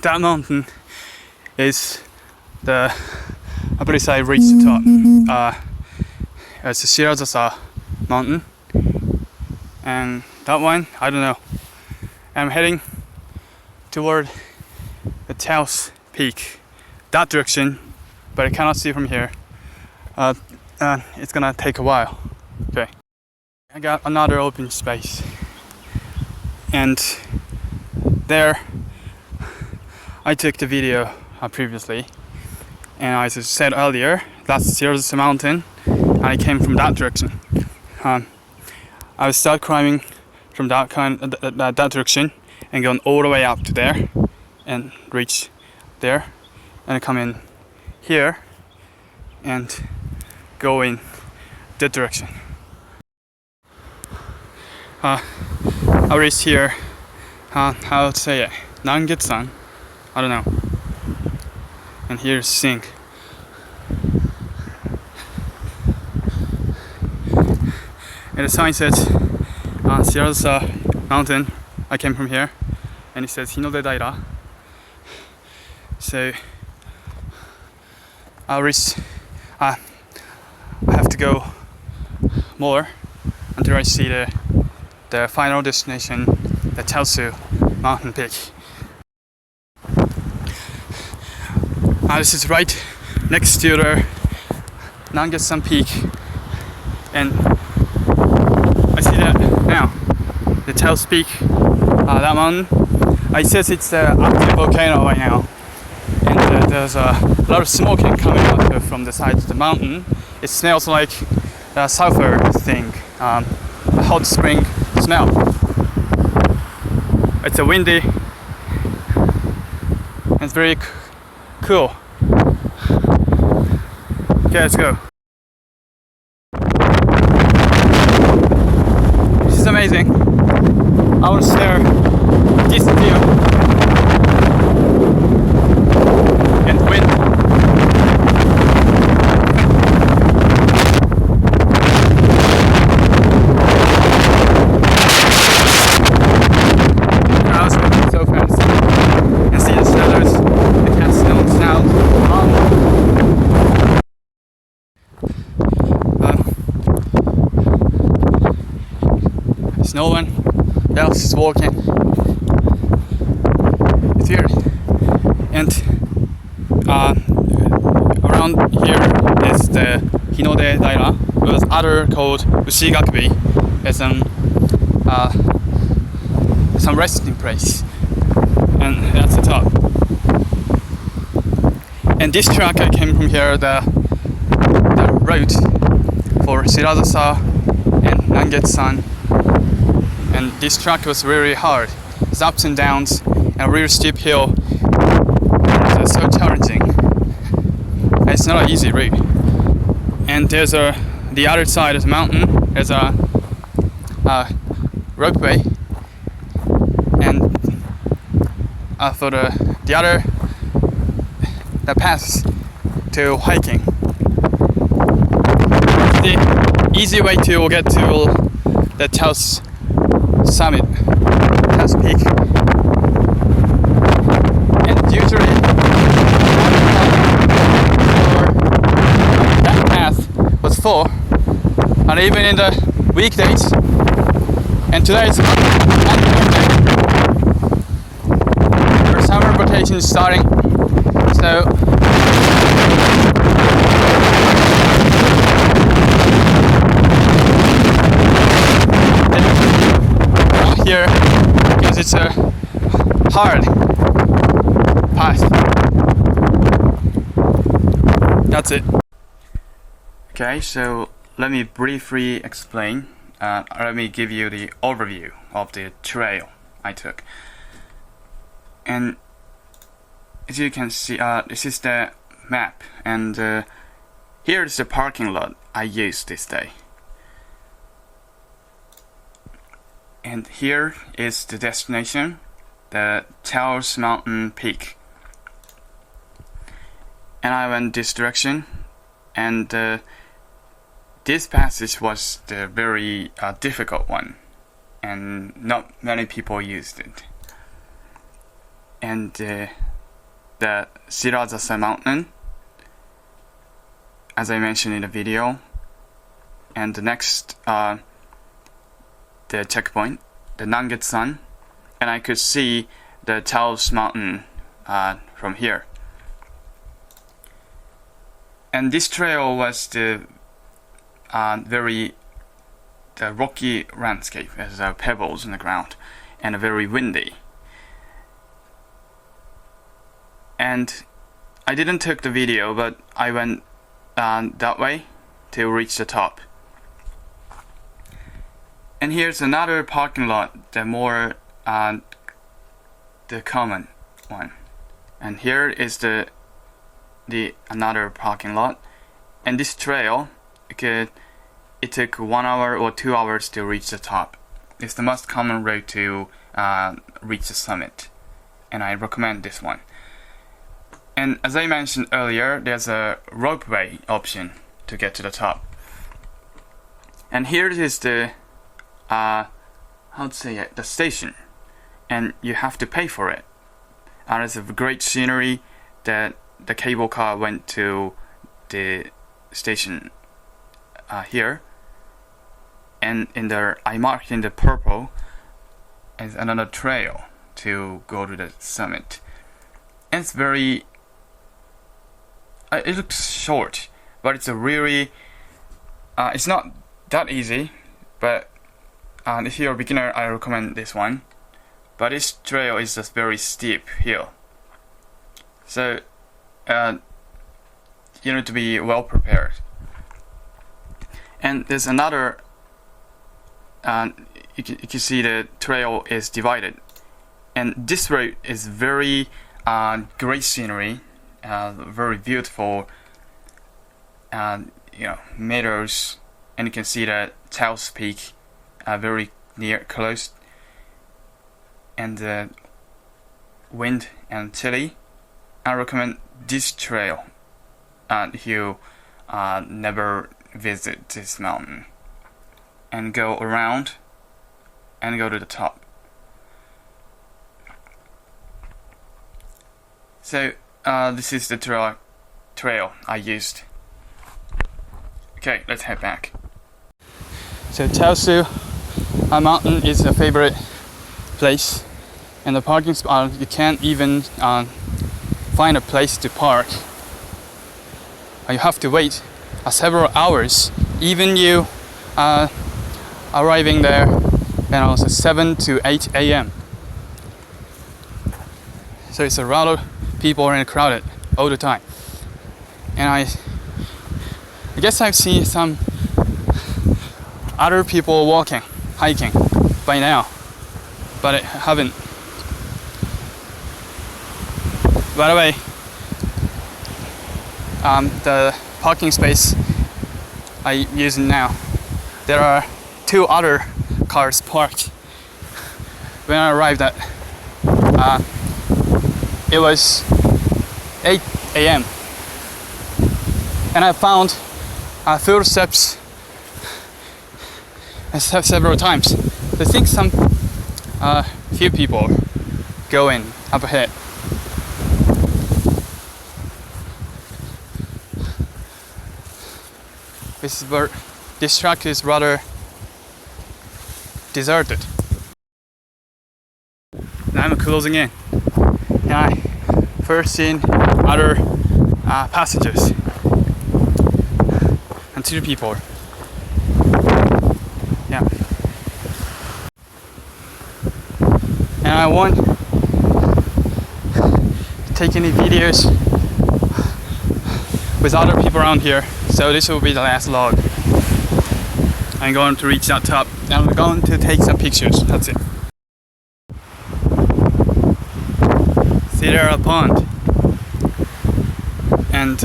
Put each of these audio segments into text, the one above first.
that mountain is the, I believe I reached the top. It's the Shiraza mountain, and that one, I don't know. I'm heading toward the Chausu peak, that direction, but I cannot see from here. It's gonna take a while. Okay, I got another open space, and there I took the video previously, and as I said earlier, that's Shiraza mountain, and I came from that direction. I will start climbing from that direction and going all the way up to there and reach there, and come in here and go in that direction. I reached here, how to say it, Nangetsan, I don't know. And here's sink. And the sign says Shiraza mountain, I came from here, and it says Hinode Daira. So I have to go more until I see the final destination, the Chausu mountain peak. This is right next to the Nangetsan peak, and I see that now, the Chausu peak, that mountain. It says it's an active volcano right now, and there's a lot of smoke coming out from the side of the mountain. It smells like a sulfur thing, a hot spring smell. It's a windy, and it's very cool. Okay, let's go. This is amazing. I want to share this view and wind. Clouds moving so fast. And see the shadows. It has no sound. No one else is walking. It's weird. And around here is the Hinode Daira, with other called Tochigi. It's some resting place, and that's the top. And this track I came from here, the road for Shiraza and Nangetsan. And this track was really hard. It's ups and downs and a really steep hill. It's so challenging. It's not an easy route. And there's the other side of the mountain. There's a ropeway. And for the other, the paths to hiking. The easy way to get to the Chausu summit, Chausu peak. And usually that path was full, and even in the weekdays, and today is Monday. There's summer vacation starting, so here because it's a hard path. That's it. Okay, so let me briefly explain. Let me give you the overview of the trail I took. And as you can see, this is the map, and here is the parking lot I used this day. And here is the destination, the Chausu mountain peak. And I went this direction, and this passage was the very difficult one, and not many people used it. And the Shirazasa mountain, as I mentioned in the video. And the next, the checkpoint, the Nangetsan, and I could see the Chausu mountain from here. And this trail was the rocky landscape, as pebbles in the ground, and very windy. And I didn't take the video, but I went that way to reach the top. And here's another parking lot, the more the common one. And here is the another parking lot. And this trail, it took 1 hour or 2 hours to reach the top. It's the most common route to reach the summit, and I recommend this one. And as I mentioned earlier, there's a ropeway option to get to the top. And here is the the station, and you have to pay for it. And it's a great scenery that the cable car went to the station here. And I marked in the purple is another trail to go to the summit. And it's very, it looks short, but it's a really, it's not that easy, but if you're a beginner, I recommend this one. But this trail is just very steep hill, so you need to be well prepared. And there's another, you can see the trail is divided, and this route is very great scenery, very beautiful, meadows, and you can see the Chausu Peak very close, and the wind and chilly. I recommend this trail if you never visit this mountain, and go around and go to the top. So this is the trail I used. Okay, let's head back. So Chausu mountain is a favorite place, and the parking spot, you can't even find a place to park. You have to wait several hours, even you arriving there and also 7 to 8 a.m. So it's a lot of people and crowded all the time. And I guess I've seen some other people hiking by now, but I haven't. By the way, the parking space I use now, there are 2 other cars parked. When I arrived at, it was 8 a.m. and I found footsteps several times. I think some few people going up ahead. This track is rather deserted. Now I'm closing in, and I first seen other passengers and 2 people. Yeah, and I won't take any videos with other people around here, so this will be the last vlog. I'm going to reach that top, and I'm going to take some pictures. That's it. See there, a pond, and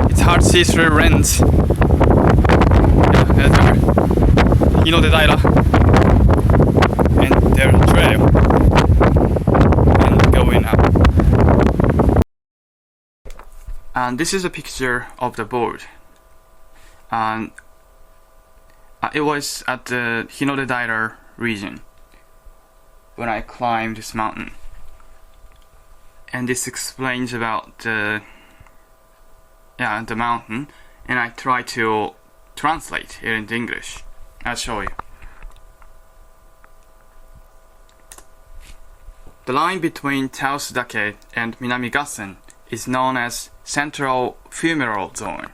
it's hard to see through lens. Yeah, there, Hinodedaira, and there's a trail, and going up. And this is a picture of the board. And it was at the Hinodedaira region when I climbed this mountain. and this explains about the mountain, and I try to translate it into English. I'll show you. The line between Chausu-dake and Minami-Gassen is known as Central Fumarole Zone,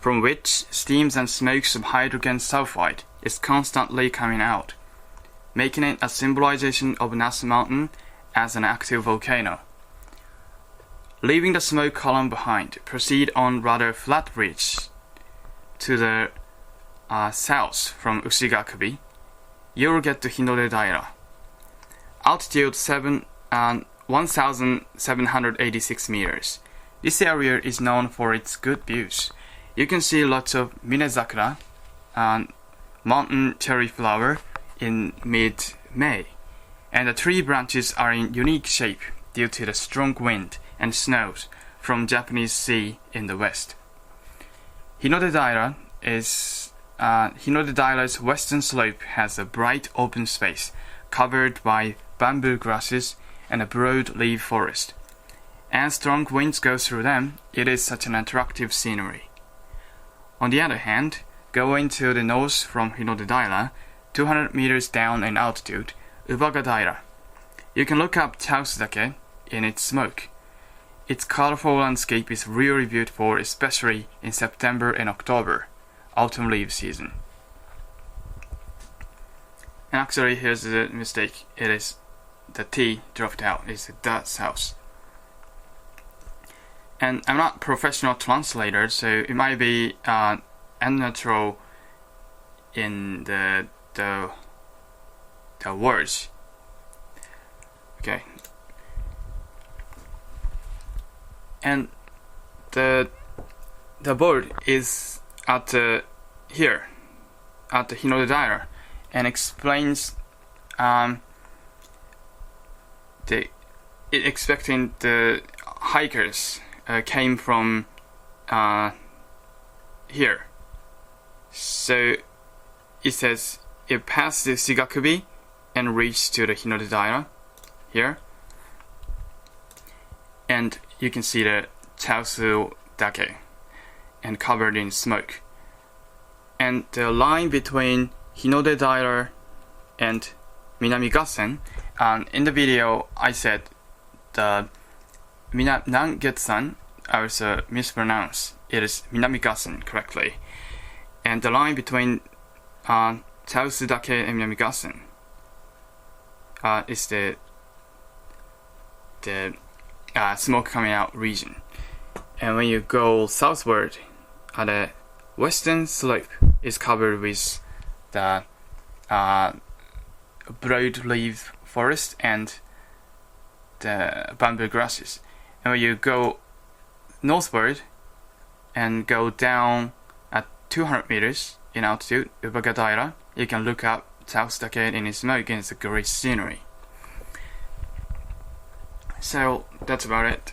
from which steams and smokes of hydrogen sulfide is constantly coming out, making it a symbolization of Nasu Mountain as an active volcano. Leaving the smoke column behind, proceed on rather flat ridge to the south from Ushigakure, you'll get to Hinode-daira. Altitude 1,786 meters. This area is known for its good views. You can see lots of minezakura and mountain cherry flower in mid-May, and the tree branches are in unique shape due to the strong wind and snows from Japanese Sea in the west. Hinode-daira's western slope has a bright open space covered by bamboo grasses and a broad leaf forest. As strong winds go through them, it is such an attractive scenery. On the other hand, going to the north from Hinode-daira, 200 meters down in altitude, Ubaga-daira. You can look up Chausu-dake in its smoke. Its colorful landscape is really beautiful, especially in September and October, autumn leaf season. And actually, here's the mistake. It is the T dropped out. It's the south. And I'm not a professional translator, so it might be unnatural in the words. Okay. And the board is at here at the Hinode-daira, and explains expecting the hikers came from here. So it says it passed the Shigakube and reached to the Hinode-daira here, and you can see the Chausu-dake and covered in smoke. And the line between Hinode-daira and Minami-Gassen, in the video I said the Nangetsan, I was mispronounced. It is Minami-Gassen correctly. And the line between Chausu-dake and Minami-Gassen is the smoke coming out region. And when you go southward, the western slope is covered with the broadleaf forest and the bamboo grasses. And when you go northward and go down at 200 meters in altitude, Ubaga-daira, you can look up Chausu-dake in its smoke, and it's a great scenery. So that's about it.